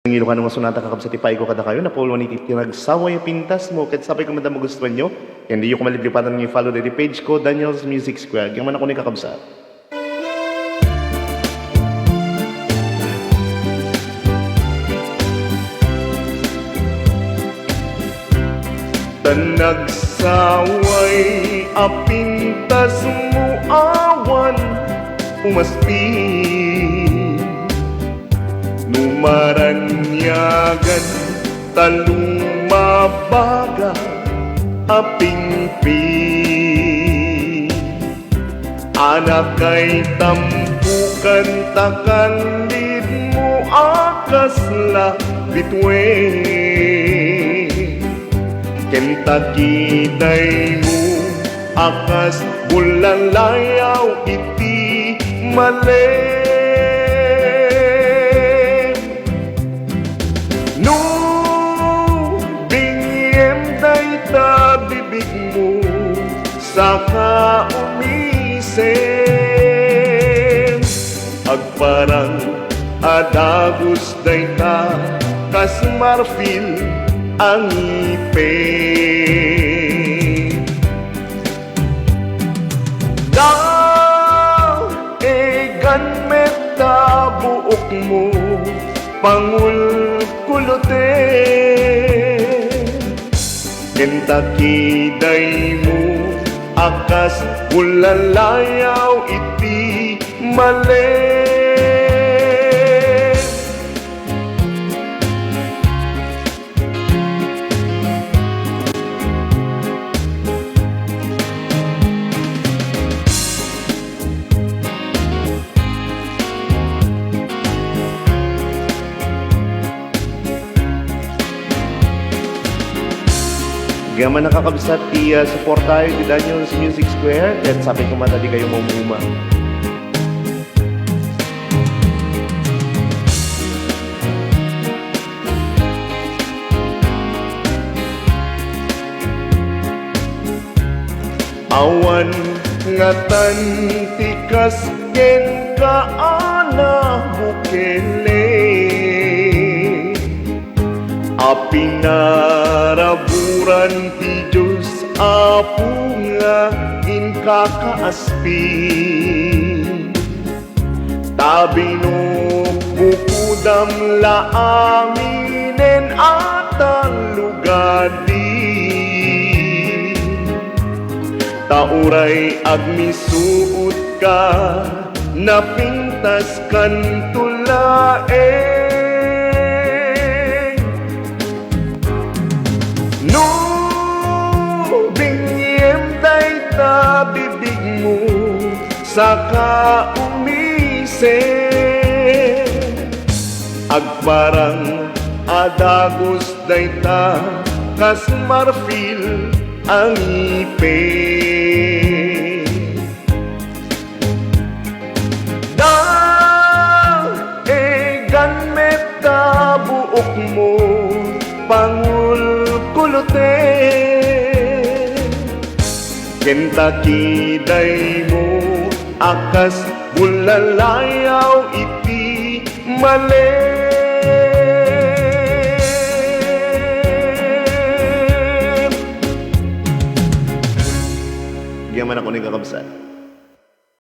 Ngilo ka nung sunata kakab sa tipay ko kada kayo na polo ni Nagsaway A Pintas Mo. Kahit sabi ko madam magustuhan nyo, hindi yung kumaliblipatan nyo follow the page ko, Daniel's Music Square. Yung man ako ni kakabsa. Nagsaway a pintas mo awan umaspi numaranyagan talumabaga apingpi anak kay tampukan takalid mo akasla bitwe Kentucky day mo akas bulalayaw iti mali no bingiem day ta bibig mo saka umisem agparang adagos day ta kas marfil ang ipin Daegan meta buok mo pangulkulote Kentucky day mo akas ulalayaw iti mali Gaman nakakabsat support tayo di Daniel's Music Square at sabi ko mata di kayo mamuma. Awan ngatan tikas ken kaana bukele apinaraburan ti Diyos apo nga inkakaaspi tabi no bukudam laaminen atan lugadi tauray agmisuot ka napintas kan tulae bibig mo saka umise agparang adagos dayta kas marfil ang ipin Daegan meta buok mo pangulkulote Kentucky day mo akas bulalayaw iti mali Giyaman ako ni kakabsat